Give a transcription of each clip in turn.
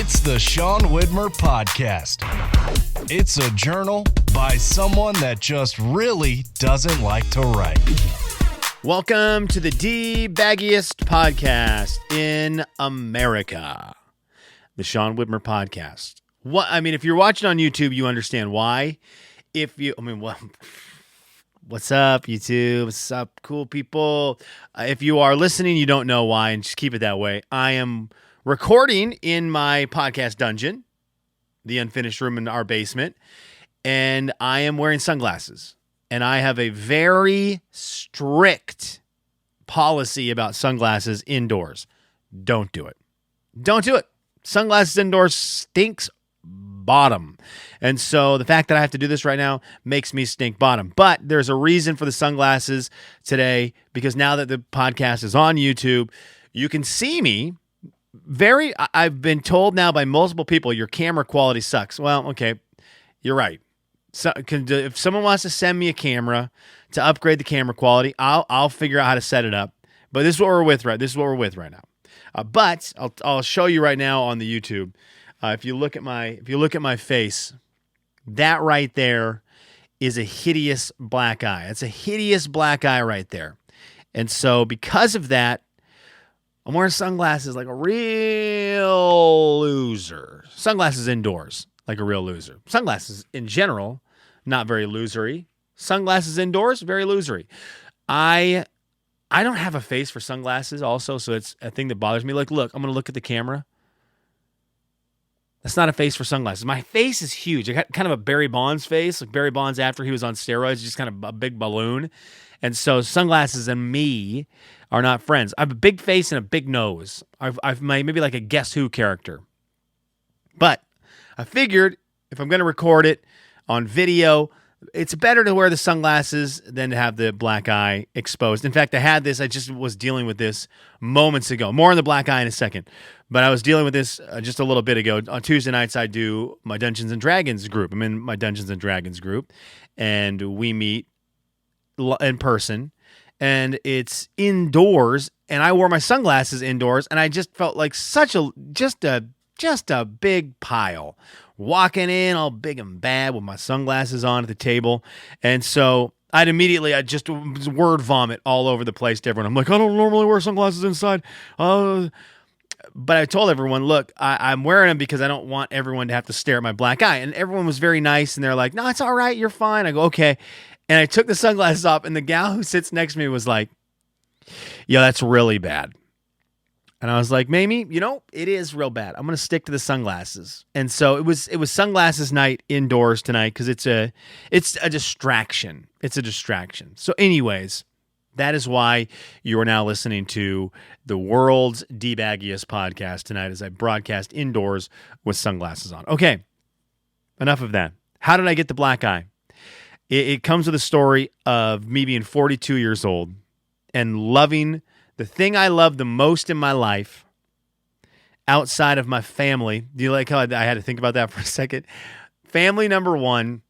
It's the Sean Widmer Podcast. It's a journal by someone that just really doesn't like to write. Welcome to the baggiest podcast in America, the Sean Widmer Podcast. If you're watching on YouTube, you understand why. What's up, YouTube? What's up, cool people? If you are listening, you don't know why, and just keep it that way. I am recording in my podcast dungeon, the unfinished room in our basement, and I am wearing sunglasses. And I have a very strict policy about sunglasses indoors. Don't do it. Don't do it. Sunglasses indoors stinks bottom. And so the fact that I have to do this right now makes me stink bottom. But there's a reason for the sunglasses today, because now that the podcast is on YouTube, you can see me. I've been told now by multiple people, your camera quality sucks. Well, okay, you're right. So, if someone wants to send me a camera to upgrade the camera quality, I'll figure out how to set it up. But this is what we're with right now. But I'll show you right now on the YouTube. If you look at my face, that right there is a hideous black eye. It's a hideous black eye right there. And so because of that, I'm wearing sunglasses like a real loser. Sunglasses indoors like a real loser. Sunglasses in general, not very losery. Sunglasses indoors, very losery. I don't have a face for sunglasses also, so it's a thing that bothers me. Like, look, I'm going to look at the camera. That's not a face for sunglasses. My face is huge. I got kind of a Barry Bonds face. Like Barry Bonds after he was on steroids, just kind of a big balloon. And so sunglasses and me are not friends. I have a big face and a big nose. I've maybe like a Guess Who character. But I figured if I'm going to record it on video, it's better to wear the sunglasses than to have the black eye exposed. In fact, I just was dealing with this moments ago. More on the black eye in a second. But I was dealing with this just a little bit ago. On Tuesday nights, I do my Dungeons & Dragons group. I'm in my Dungeons & Dragons group, and we meet in person, and it's indoors, and I wore my sunglasses indoors, and I just felt like just a big pile. Walking in all big and bad with my sunglasses on at the table. And so I just word vomit all over the place to everyone. I'm like, I don't normally wear sunglasses inside. But I told everyone, look, I'm wearing them because I don't want everyone to have to stare at my black eye. And everyone was very nice, and they're like, no, it's all right. You're fine. I go, okay. And I took the sunglasses off, and the gal who sits next to me was like, yo, that's really bad. And I was like, Mamie, it is real bad. I'm going to stick to the sunglasses. And so it was sunglasses night indoors tonight because it's a distraction. It's a distraction. So anyways, that is why you are now listening to the world's debaggiest podcast tonight as I broadcast indoors with sunglasses on. Okay, enough of that. How did I get the black eye? It comes with a story of me being 42 years old and loving the thing I love the most in my life outside of my family. Do you like how I had to think about that for a second? Family number one,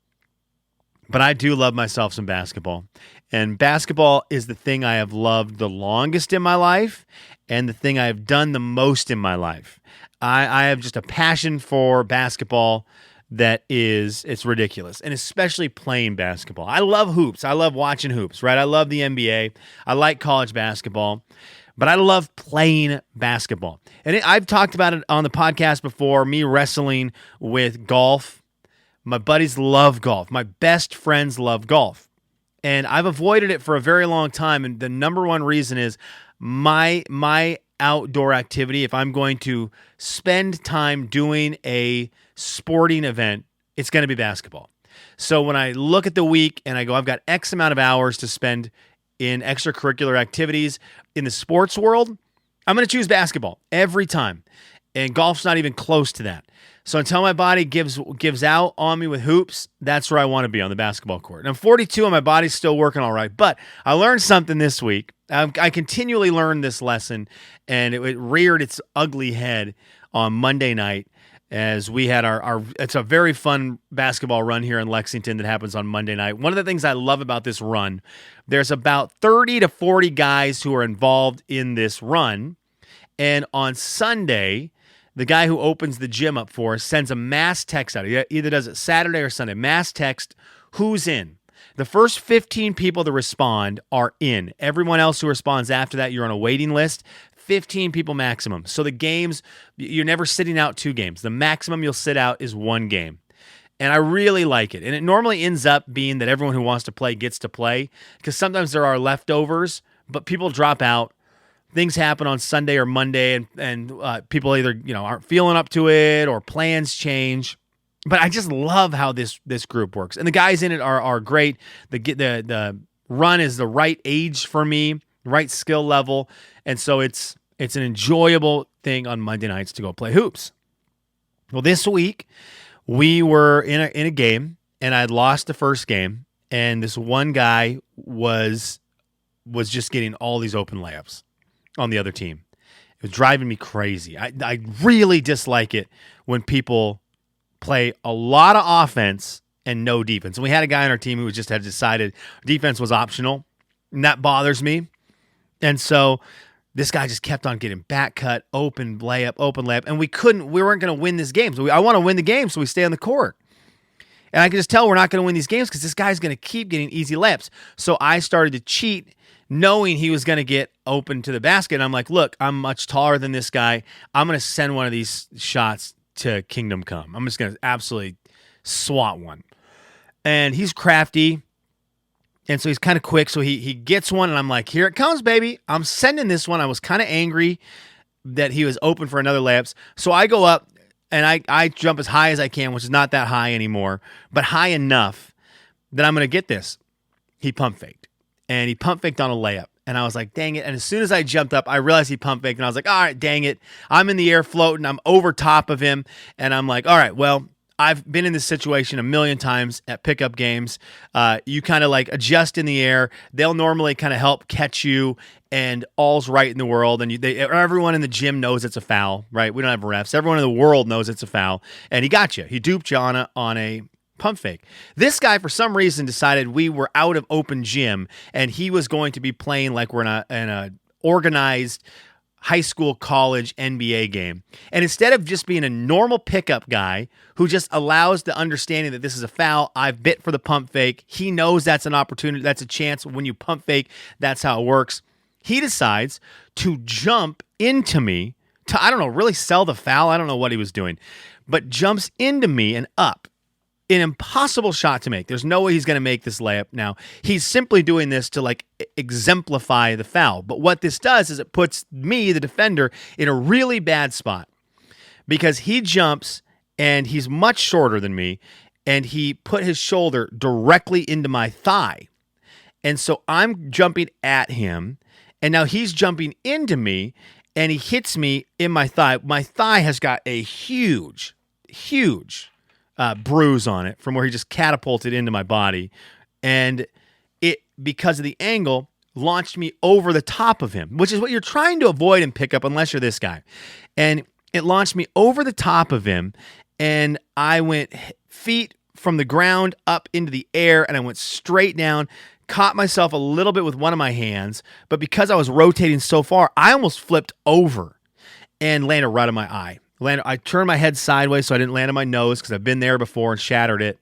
but I do love myself some basketball. And basketball is the thing I have loved the longest in my life and the thing I have done the most in my life. I have just a passion for basketball it's ridiculous, and especially playing basketball. I love hoops. I love watching hoops, right? I love the NBA. I like college basketball, but I love playing basketball. And I've talked about it on the podcast before, me wrestling with golf. My buddies love golf. My best friends love golf. And I've avoided it for a very long time, and the number one reason is my outdoor activity. If I'm going to spend time doing a sporting event, it's going to be basketball. So when I look at the week and I go, I've got X amount of hours to spend in extracurricular activities in the sports world, I'm going to choose basketball every time. And golf's not even close to that. So until my body gives out on me with hoops, that's where I want to be, on the basketball court. And I'm 42 and my body's still working all right. But I learned something this week. I continually learn this lesson, and it reared its ugly head on Monday night as we had it's a very fun basketball run here in Lexington that happens on Monday night. One of the things I love about this run, there's about 30 to 40 guys who are involved in this run. And on Sunday, the guy who opens the gym up for us sends a mass text out. He either does it Saturday or Sunday. Mass text, who's in? The first 15 people to respond are in. Everyone else who responds after that, you're on a waiting list. 15 people maximum. So the games, you're never sitting out 2 games. The maximum you'll sit out is 1 game. And I really like it. And it normally ends up being that everyone who wants to play gets to play, because sometimes there are leftovers, but people drop out. Things happen on Sunday or Monday, and people either aren't feeling up to it or plans change. But I just love how this group works, and the guys in it are great. The run is the right age for me, right skill level, and so it's an enjoyable thing on Monday nights to go play hoops. Well, this week we were in a game, and I'd lost the first game, and this one guy was just getting all these open layups on the other team. It was driving me crazy. I really dislike it when people play a lot of offense and no defense. And we had a guy on our team who just had decided defense was optional, and that bothers me. And so this guy just kept on getting back cut, open layup, and we weren't going to win this game. So I want to win the game, so we stay on the court. And I can just tell we're not going to win these games because this guy's going to keep getting easy layups. So I started to cheat, knowing he was going to get open to the basket. And I'm like, look, I'm much taller than this guy. I'm going to send one of these shots to Kingdom Come. I'm just going to absolutely swat one. And he's crafty, and so he's kind of quick. So he gets one, and I'm like, here it comes, baby. I'm sending this one. I was kind of angry that he was open for another layups. So I go up, and I jump as high as I can, which is not that high anymore, but high enough that I'm going to get this. He pump faked, and he pump faked on a layup. And I was like, dang it. And as soon as I jumped up, I realized he pump faked. And I was like, all right, dang it. I'm in the air floating. I'm over top of him. And I'm like, all right, well, I've been in this situation a million times at pickup games. You kind of like adjust in the air. They'll normally kind of help catch you, and all's right in the world. And everyone in the gym knows it's a foul, right? We don't have refs. Everyone in the world knows it's a foul. And he got you. He duped you on a pump fake. This guy, for some reason, decided we were out of open gym, and he was going to be playing like we're in a organized high school, college, NBA game. And instead of just being a normal pickup guy who just allows the understanding that this is a foul, I've bit for the pump fake. He knows that's an opportunity. That's a chance. When you pump fake, that's how it works. He decides to jump into me to, I don't know, really sell the foul. I don't know what he was doing, but jumps into me and up. An impossible shot to make. There's no way he's going to make this layup. Now, he's simply doing this to like exemplify the foul. But what this does is it puts me, the defender, in a really bad spot, because he jumps and he's much shorter than me, and he put his shoulder directly into my thigh. And so I'm jumping at him, and now he's jumping into me, and he hits me in my thigh. My thigh has got a huge bruise on it from where he just catapulted into my body. And it, because of the angle, launched me over the top of him, which is what you're trying to avoid in pickup unless you're this guy. And it launched me over the top of him, and I went feet from the ground up into the air, and I went straight down, caught myself a little bit with one of my hands, but because I was rotating so far, I almost flipped over and landed right on my eye. I turned my head sideways so I didn't land on my nose, because I've been there before and shattered it.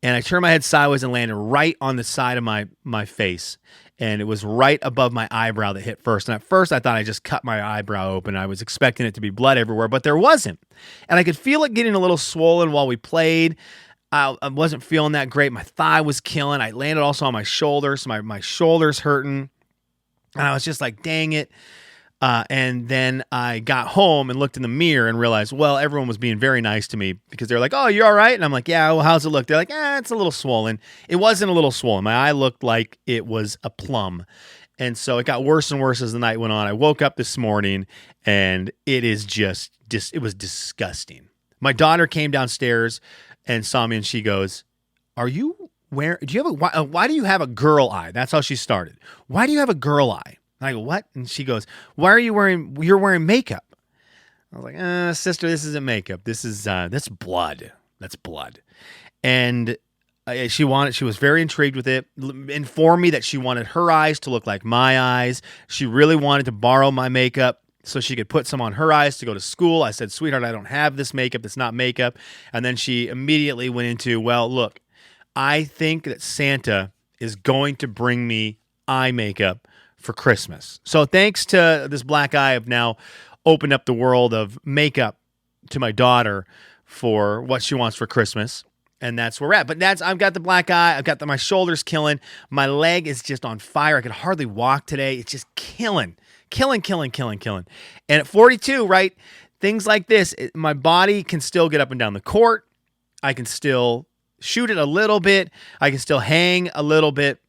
And I turned my head sideways and landed right on the side of my face. And it was right above my eyebrow that hit first. And at first I thought I just cut my eyebrow open. I was expecting it to be blood everywhere, but there wasn't. And I could feel it getting a little swollen while we played. I wasn't feeling that great. My thigh was killing. I landed also on my shoulders. So my shoulder's hurting. And I was just like, dang it. And then I got home and looked in the mirror and realized, well, everyone was being very nice to me, because they're like, oh, you're all right? And I'm like, yeah, well, how's it look? They're like, it's a little swollen. It wasn't a little swollen. My eye looked like it was a plum. And so it got worse and worse as the night went on. I woke up this morning, and it is it was disgusting. My daughter came downstairs and saw me, and she goes, why do you have a girl eye? That's how she started. Why do you have a girl eye? And I go, what? And she goes, you're wearing makeup. I was like, sister, this isn't makeup. That's blood. That's blood. And she was very intrigued with it, informed me that she wanted her eyes to look like my eyes. She really wanted to borrow my makeup, so she could put some on her eyes to go to school. I said, sweetheart, I don't have this makeup. That's not makeup. And then she immediately went into, well, look, I think that Santa is going to bring me eye makeup for Christmas. So thanks to this black eye, I've now opened up the world of makeup to my daughter for what she wants for Christmas. And that's where we're at. But I've got the black eye. I've got my shoulders killing. My leg is just on fire. I could hardly walk today. It's just killing. And at 42, right, things like this, my body can still get up and down the court. I can still shoot it a little bit. I can still hang a little bit.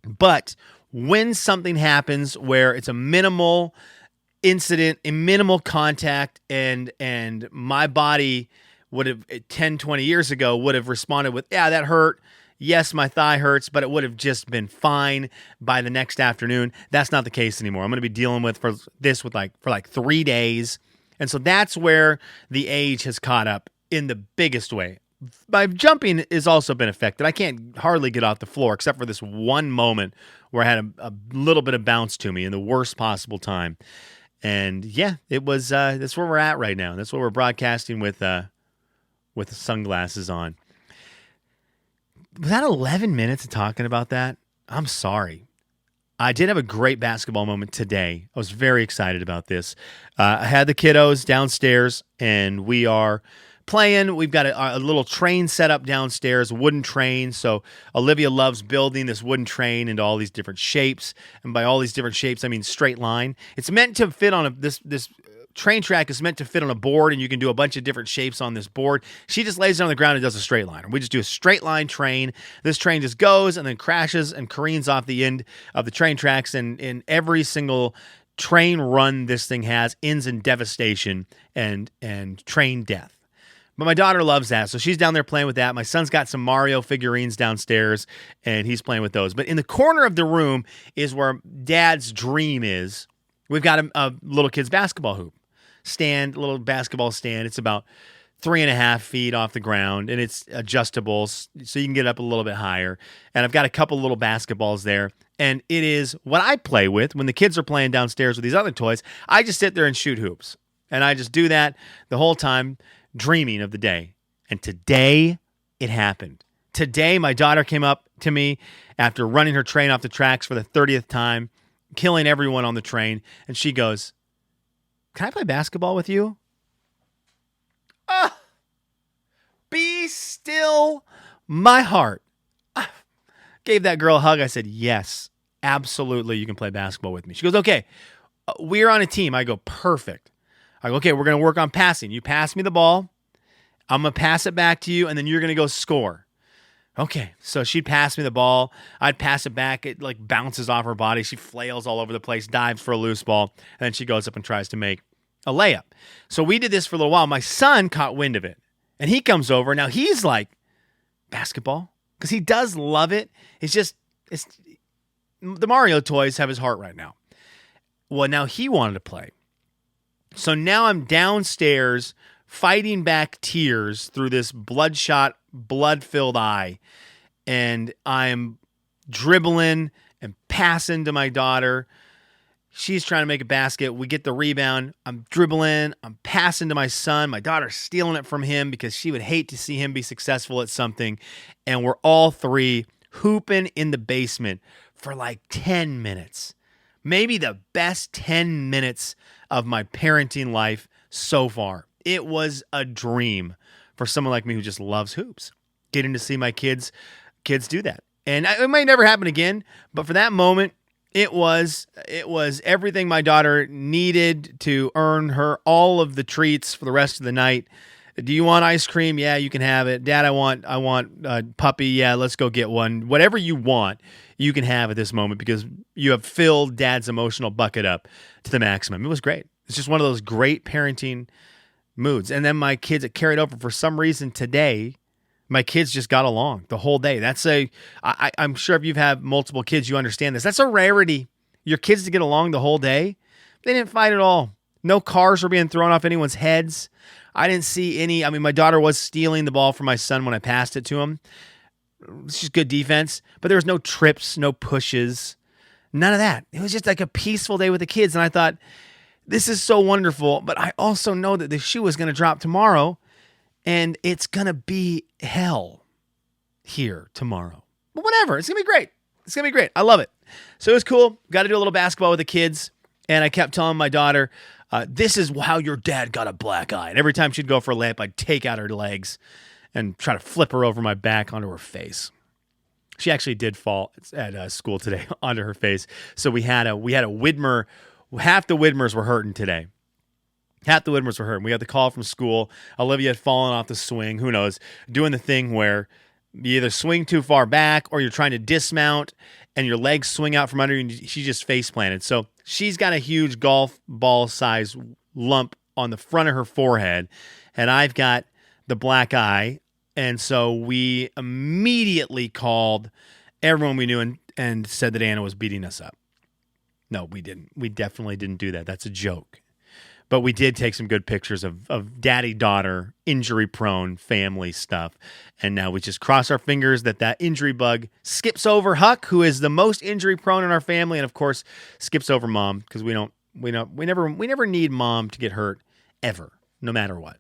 But when something happens where it's a minimal incident, a minimal contact, and my body would have 10, 20 years ago would have responded with, yeah, that hurt. Yes, my thigh hurts, but it would have just been fine by the next afternoon. That's not the case anymore. I'm going to be dealing with this for 3 days. And so that's where the age has caught up in the biggest way. My jumping has also been affected. I can't hardly get off the floor except for this one moment where I had a little bit of bounce to me in the worst possible time. And yeah, it was that's where we're at right now. That's what we're broadcasting with sunglasses on. Was that 11 minutes of talking about that? I'm sorry. I did have a great basketball moment today. I was very excited about this. I had the kiddos downstairs, and we are playing. We've got a little train set up downstairs, a wooden train. So Olivia loves building this wooden train into all these different shapes. And by all these different shapes, I mean straight line. It's meant to fit on this train track is meant to fit on a board, and you can do a bunch of different shapes on this board. She just lays it on the ground and does a straight line. We just do a straight line train. This train just goes and then crashes and careens off the end of the train tracks, and in every single train run this thing has ends in devastation and train death. But my daughter loves that, so she's down there playing with that. My son's got some Mario figurines downstairs, and he's playing with those. But in the corner of the room is where Dad's dream is. We've got a little kid's basketball hoop. Little basketball stand. It's about 3.5 feet off the ground, and it's adjustable, so you can get up a little bit higher. And I've got a couple little basketballs there, and it is what I play with when the kids are playing downstairs with these other toys. I just sit there and shoot hoops, and I just do that the whole time, dreaming of the day. And today, it happened. Today, my daughter came up to me after running her train off the tracks for the 30th time, killing everyone on the train, and she goes, "Can I play basketball with you?" Be still my heart. Gave that girl a hug. I said, yes, absolutely, you can play basketball with me. She goes, okay, we're on a team. I go, perfect. I go, okay, we're going to work on passing. You pass me the ball. I'm going to pass it back to you, and then you're going to go score. Okay, so she'd pass me the ball. I'd pass it back. It like bounces off her body. She flails all over the place, dives for a loose ball, and then she goes up and tries to make a layup. So we did this for a little while. My son caught wind of it, and he comes over. Now he's like, basketball? Because he does love it. It's the Mario toys have his heart right now. Well, now he wanted to play. So now I'm downstairs fighting back tears through this bloodshot, blood-filled eye. And I'm dribbling and passing to my daughter. She's trying to make a basket. We get the rebound. I'm dribbling. I'm passing to my son. My daughter's stealing it from him because she would hate to see him be successful at something. And we're all three hooping in the basement for like 10 minutes. Maybe the best 10 minutes of my parenting life so far. It was a dream for someone like me who just loves hoops. Getting to see my kids do that. And it might never happen again, but for that moment, it was everything my daughter needed to earn her all of the treats for the rest of the night. Do you want ice cream? Yeah, you can have it. Dad, I want a puppy. Yeah, let's go get one. Whatever you want, you can have at this moment because you have filled Dad's emotional bucket up to the maximum. It was great. It's just one of those great parenting moods. And then my kids, it carried over for some reason today. My kids just got along the whole day. I'm sure if you've had multiple kids, you understand this. That's a rarity. Your kids to get along the whole day. They didn't fight at all. No cars were being thrown off anyone's heads. I didn't see any. I mean, my daughter was stealing the ball from my son when I passed it to him. It's just good defense. But there was no trips, no pushes, none of that. It was just like a peaceful day with the kids. And I thought, this is so wonderful, but I also know that the shoe is going to drop tomorrow, and it's going to be hell here tomorrow. But whatever, it's going to be great. It's going to be great. I love it. So it was cool. Got to do a little basketball with the kids, and I kept telling my daughter, this is how your dad got a black eye. And every time she'd go for a layup, I'd take out her legs and try to flip her over my back onto her face. She actually did fall at school today onto her face. So we had a Widmer. Half the Widmers were hurting today. Half the Widmers were hurting. We got the call from school. Olivia had fallen off the swing. Who knows? Doing the thing where you either swing too far back or you're trying to dismount and your legs swing out from under you and she just face planted. So she's got a huge golf ball size lump on the front of her forehead, and I've got the black eye. And so we immediately called everyone we knew and said that Anna was beating us up. No, we didn't. We definitely didn't do that. That's a joke. But we did take some good pictures of daddy-daughter, injury-prone family stuff. And now we just cross our fingers that injury bug skips over Huck, who is the most injury-prone in our family, and of course skips over Mom, because we never need Mom to get hurt ever, no matter what.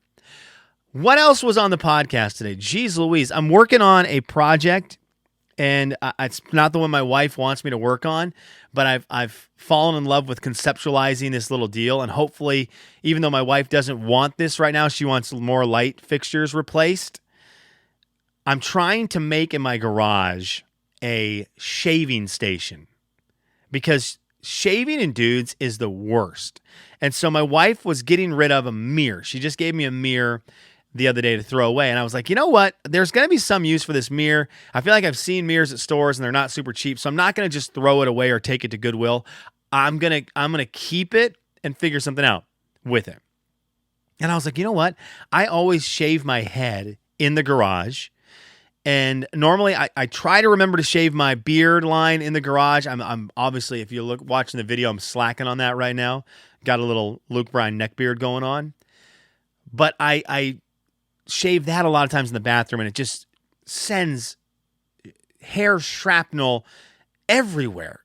What else was on the podcast today? Jeez Louise, I'm working on a project, and it's not the one my wife wants me to work on, but I've fallen in love with conceptualizing this little deal, and hopefully, even though my wife doesn't want this right now, she wants more light fixtures replaced. I'm trying to make in my garage a shaving station, because shaving in dudes is the worst. And so my wife was getting rid of a mirror. She just gave me a mirror the other day to throw away. And I was like, you know what? There's going to be some use for this mirror. I feel like I've seen mirrors at stores and they're not super cheap. So I'm not going to just throw it away or take it to Goodwill. I'm going to keep it and figure something out with it. And I was like, you know what? I always shave my head in the garage. And normally I try to remember to shave my beard line in the garage. I'm obviously, if you watching the video, I'm slacking on that right now. Got a little Luke Bryan neck beard going on. But I shave that a lot of times in the bathroom, and it just sends hair shrapnel everywhere.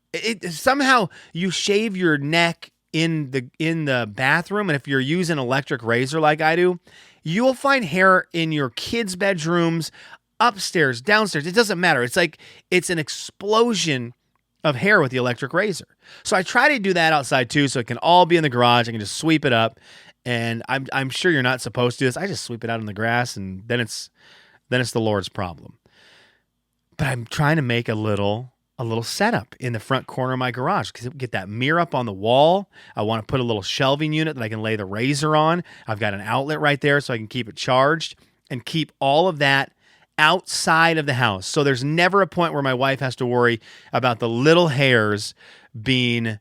Somehow you shave your neck in the bathroom, and if you're using an electric razor like I do, you'll find hair in your kids' bedrooms, upstairs, downstairs. It doesn't matter. It's like it's an explosion of hair with the electric razor. So I try to do that outside too, so it can all be in the garage. I can just sweep it up. And I'm sure you're not supposed to do this. I just sweep it out in the grass, and then it's the Lord's problem. But I'm trying to make a little setup in the front corner of my garage, because get that mirror up on the wall. I want to put a little shelving unit that I can lay the razor on. I've got an outlet right there so I can keep it charged and keep all of that outside of the house. So there's never a point where my wife has to worry about the little hairs being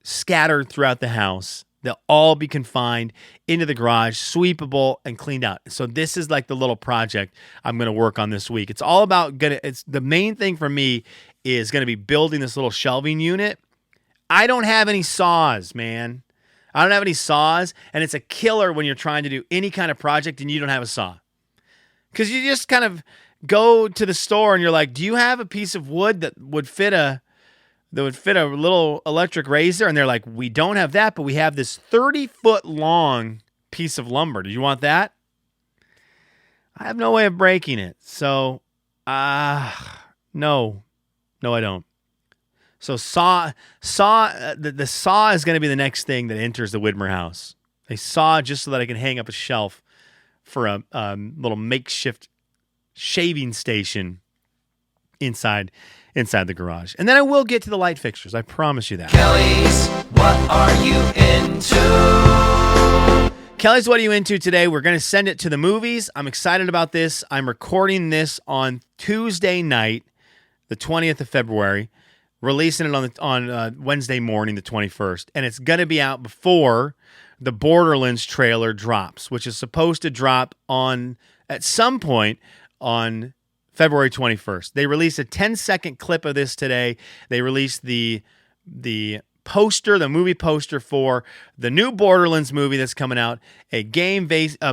scattered throughout the house. They'll all be confined into the garage, sweepable, and cleaned out. So this is like the little project I'm going to work on this week. It's all about it's the main thing for me is going to be building this little shelving unit. I don't have any saws, man. I don't have any saws, and it's a killer when you're trying to do any kind of project and you don't have a saw. Because you just kind of go to the store and you're like, do you have a piece of wood that would fit a little electric razor? And they're like, we don't have that, but we have this 30-foot long piece of lumber. Do you want that? I have no way of breaking it. So, no, I don't. So the saw is going to be the next thing that enters the Widmer house. A saw just so that I can hang up a shelf for a little makeshift shaving station inside the garage. And then I will get to the light fixtures. I promise you that. Kelly's What Are You Into? Kelly's What Are You Into today? We're going to send it to the movies. I'm excited about this. I'm recording this on Tuesday night, the 20th of February, releasing it on Wednesday morning, the 21st. And it's going to be out before the Borderlands trailer drops, which is supposed to drop at some point on February 21st. They released a 10-second clip of this today. They released the poster, the movie poster for the new Borderlands movie that's coming out, a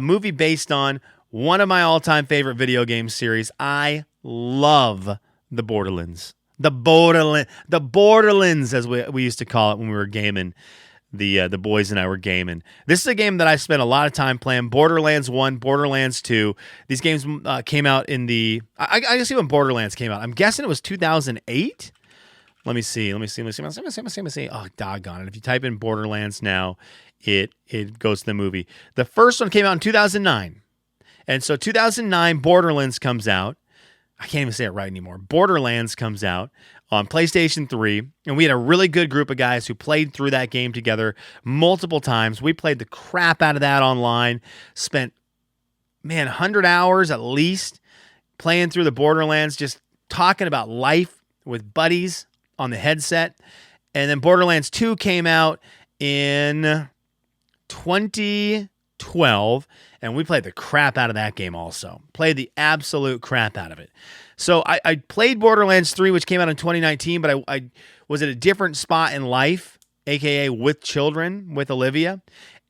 movie based on one of my all-time favorite video game series. I love the Borderlands. The Borderlands, as we used to call it when we were gaming. the boys and I were gaming. This is a game that I spent a lot of time playing. Borderlands 1, Borderlands 2. These games came out in the... I guess when Borderlands came out. I'm guessing it was 2008? Let me see. Oh, doggone it. If you type in Borderlands now, it goes to the movie. The first one came out in 2009. And so 2009, Borderlands comes out. I can't even say it right anymore. Borderlands comes out on PlayStation 3, and we had a really good group of guys who played through that game together multiple times. We played the crap out of that online, spent, 100 hours at least playing through the Borderlands, just talking about life with buddies on the headset. And then Borderlands 2 came out in 2012, and we played the crap out of that game also. Played the absolute crap out of it. So I played Borderlands 3, which came out in 2019, but I was at a different spot in life, a.k.a. with children, with Olivia.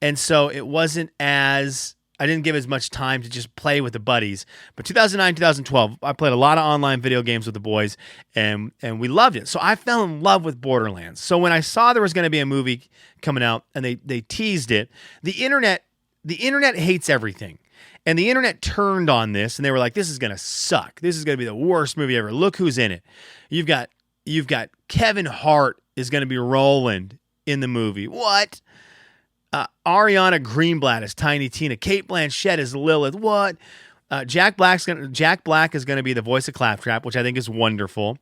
And so it wasn't as... I didn't give as much time to just play with the buddies. But 2009, 2012, I played a lot of online video games with the boys, and we loved it. So I fell in love with Borderlands. So when I saw there was going to be a movie coming out, and they teased it, the internet hates everything. And the internet turned on this, and they were like, this is going to suck. This is going to be the worst movie ever. Look who's in it. You've got Kevin Hart is going to be Roland in the movie. What? Ariana Greenblatt is Tiny Tina. Cate Blanchett is Lilith. What? Jack Black is going to be the voice of Claptrap, which I think is wonderful.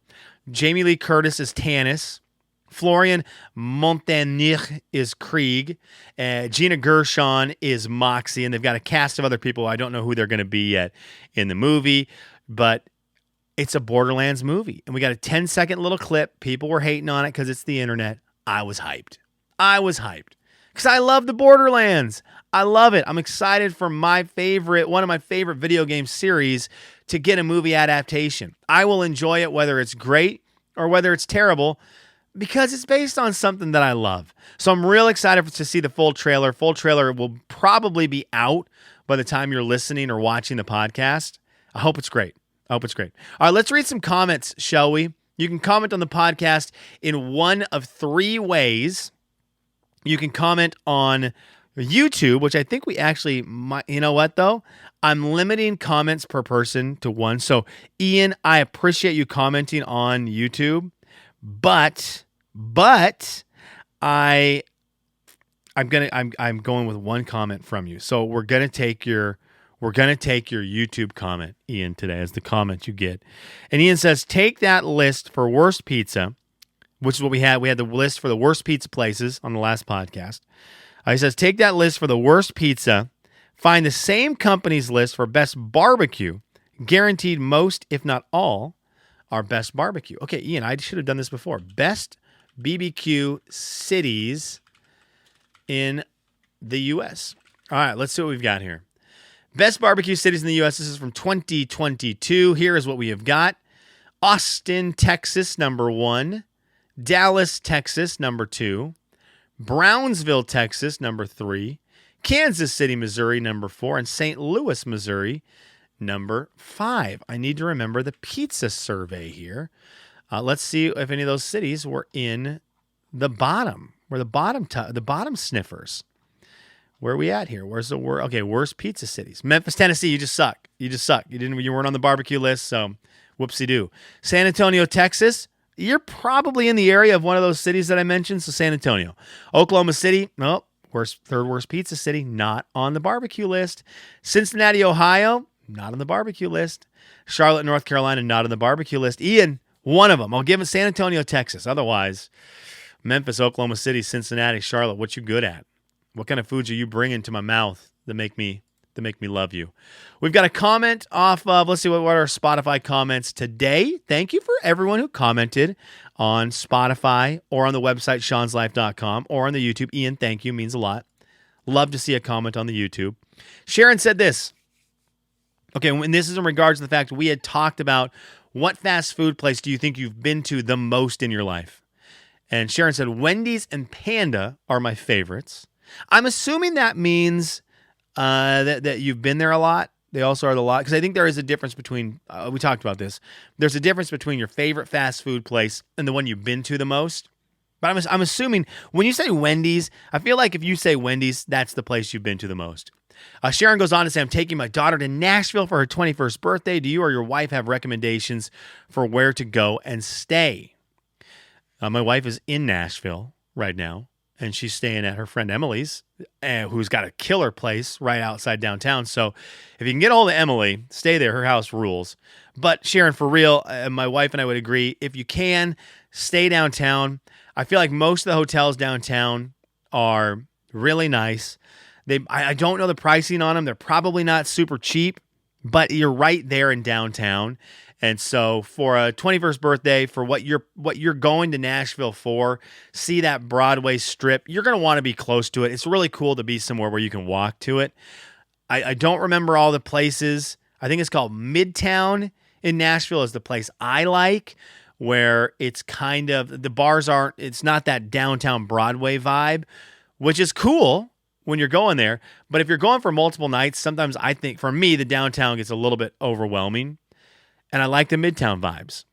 Jamie Lee Curtis is Tannis. Florian Montagnich is Krieg. Gina Gershon is Moxie. And they've got a cast of other people. I don't know who they're going to be yet in the movie. But it's a Borderlands movie. And we got a 10-second little clip. People were hating on it because it's the internet. I was hyped. Because I love the Borderlands. I love it. I'm excited for one of my favorite video game series to get a movie adaptation. I will enjoy it whether it's great or whether it's terrible because it's based on something that I love. So I'm real excited to see the full trailer. Full trailer will probably be out by the time you're listening or watching the podcast. I hope it's great. All right, let's read some comments, shall we? You can comment on the podcast in one of three ways. You can comment on YouTube, which I think we actually might. You know what, though? I'm limiting comments per person to one. So, Ian, I appreciate you commenting on YouTube, but I'm going with one comment from you. So we're gonna take your YouTube comment, Ian, today as the comment you get. And Ian says, take that list for worst pizza, which is what we had. We had the list for the worst pizza places on the last podcast. He says, take that list for the worst pizza, find the same company's list for best barbecue, guaranteed most, if not all, are best barbecue. Okay, Ian, I should have done this before. Best BBQ cities in the U.S. All right, let's see what we've got here. Best barbecue cities in the U.S. This is from 2022. Here is what we have got. Austin, Texas, number 1. Dallas, Texas, number 2. Brownsville, Texas, number 3. Kansas City, Missouri, number 4. And St. Louis, Missouri, number 5. I need to remember the pizza survey here. Let's see if any of those cities were in the bottom. We're the bottom sniffers. Where are we at here? Where's the worst? Okay, worst pizza cities. Memphis, Tennessee, you just suck. You weren't on the barbecue list, so whoopsie-doo. San Antonio, Texas, you're probably in the area of one of those cities that I mentioned, so San Antonio. Oklahoma City, third worst pizza city, not on the barbecue list. Cincinnati, Ohio, not on the barbecue list. Charlotte, North Carolina, not on the barbecue list. Ian, one of them. I'll give it San Antonio, Texas. Otherwise, Memphis, Oklahoma City, Cincinnati, Charlotte, what you good at? What kind of foods are you bringing to my mouth that make me love you? We've got a comment off of, let's see what are our Spotify comments today. Thank you for everyone who commented on Spotify or on the website Sean'sLife.com or on the YouTube. Ian, thank you. Means a lot. Love to see a comment on the YouTube. Sharon said this. Okay, and this is in regards to the fact we had talked about what fast food place do you think you've been to the most in your life? And Sharon said, Wendy's and Panda are my favorites. I'm assuming that means that you've been there a lot. They also are the lot. Because I think there is a difference between, we talked about this. There's a difference between your favorite fast food place and the one you've been to the most. But I'm assuming when you say Wendy's, I feel like if you say Wendy's, that's the place you've been to the most. Sharon goes on to say, I'm taking my daughter to Nashville for her 21st birthday. Do you or your wife have recommendations for where to go and stay? My wife is in Nashville right now, and she's staying at her friend Emily's, who's got a killer place right outside downtown. So if you can get a hold of Emily, stay there. Her house rules. But Sharon, for real, my wife and I would agree, if you can, stay downtown. I feel like most of the hotels downtown are really nice. I don't know the pricing on them. They're probably not super cheap, but you're right there in downtown. And so for a 21st birthday, for what you're going to Nashville for, see that Broadway strip, you're going to want to be close to it. It's really cool to be somewhere where you can walk to it. I don't remember all the places. I think it's called Midtown in Nashville is the place I like, where it's kind of, the bars it's not that downtown Broadway vibe, which is cool when you're going there. But if you're going for multiple nights, sometimes I think, for me, the downtown gets a little bit overwhelming. And I like the Midtown vibes.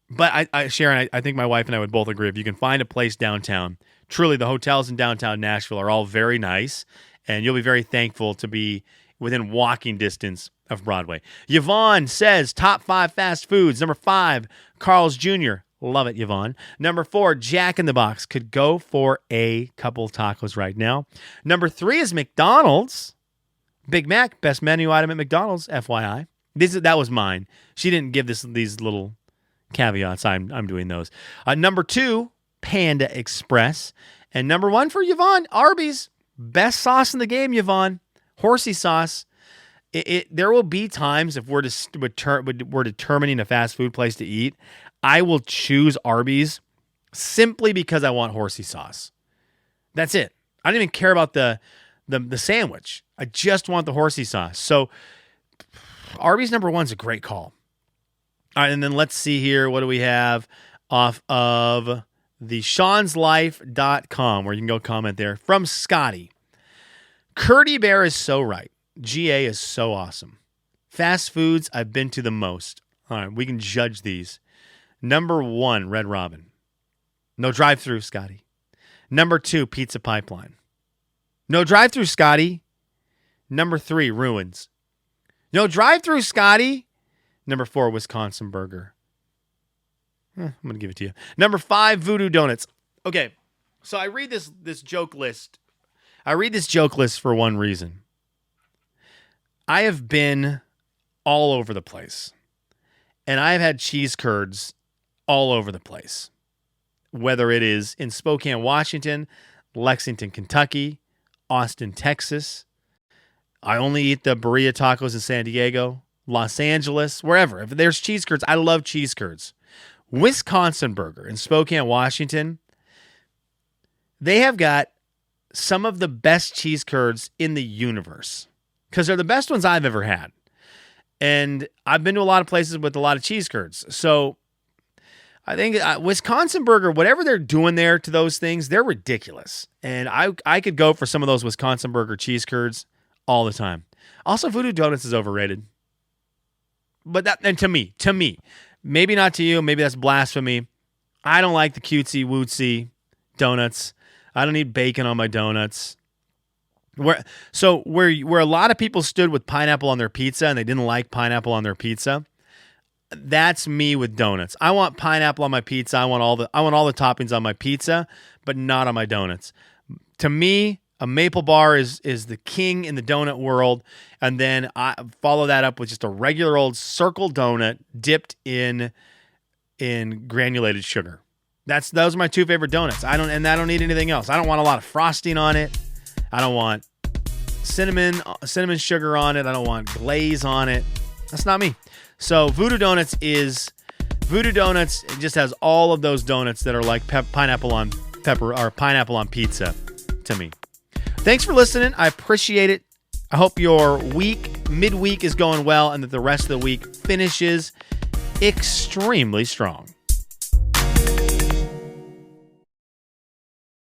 But Sharon, I think my wife and I would both agree, if you can find a place downtown, truly the hotels in downtown Nashville are all very nice, and you'll be very thankful to be within walking distance of Broadway. Yvonne says, top 5 fast foods. Number 5, Carl's Jr. Love it, Yvonne. Number 4, Jack in the Box. Could go for a couple tacos right now. Number 3 is McDonald's. Big Mac, best menu item at McDonald's, FYI. That was mine. She didn't give these little caveats. I'm doing those. Number 2, Panda Express. And number 1 for Yvonne, Arby's. Best sauce in the game, Yvonne. Horsey sauce. There will be times if we're determining a fast food place to eat, I will choose Arby's simply because I want horsey sauce. That's it. I don't even care about the sandwich. I just want the horsey sauce. So Arby's number 1 is a great call. All right, and then let's see here. What do we have off of the Sean'sLife.com, where you can go comment there. From Scotty. Curdy Bear is so right. GA is so awesome. Fast foods I've been to the most. All right, we can judge these. Number 1, Red Robin. No drive-thru, Scotty. Number 2, Pizza Pipeline. No drive-thru, Scotty. Number 3, Ruins. No drive-thru, Scotty. Number 4, Wisconsin Burger. I'm going to give it to you. Number 5, Voodoo Donuts. Okay, so I read this joke list. I read this joke list for one reason. I have been all over the place. And I've had cheese curds all over the place. Whether it is in Spokane, Washington, Lexington, Kentucky, Austin, Texas. I only eat the burrito tacos in San Diego, Los Angeles, wherever. If there's cheese curds, I love cheese curds. Wisconsin Burger in Spokane, Washington, they have got some of the best cheese curds in the universe because they're the best ones I've ever had. And I've been to a lot of places with a lot of cheese curds. So I think Wisconsin Burger, whatever they're doing there to those things, they're ridiculous. And I could go for some of those Wisconsin Burger cheese curds all the time. Also, Voodoo Donuts is overrated. But to me, maybe not to you, maybe that's blasphemy. I don't like the cutesy wootsy donuts. I don't need bacon on my donuts. Where a lot of people stood with pineapple on their pizza and they didn't like pineapple on their pizza, that's me with donuts. I want pineapple on my pizza. I want all the toppings on my pizza, but not on my donuts. To me, a maple bar is the king in the donut world, and then I follow that up with just a regular old circle donut dipped in granulated sugar. Those are my 2 favorite donuts. I don't need anything else. I don't want a lot of frosting on it. I don't want cinnamon sugar on it. I don't want glaze on it. That's not me. So Voodoo Donuts. It just has all of those donuts that are like pineapple on pepper or pineapple on pizza to me. Thanks for listening. I appreciate it. I hope your midweek is going well and that the rest of the week finishes extremely strong.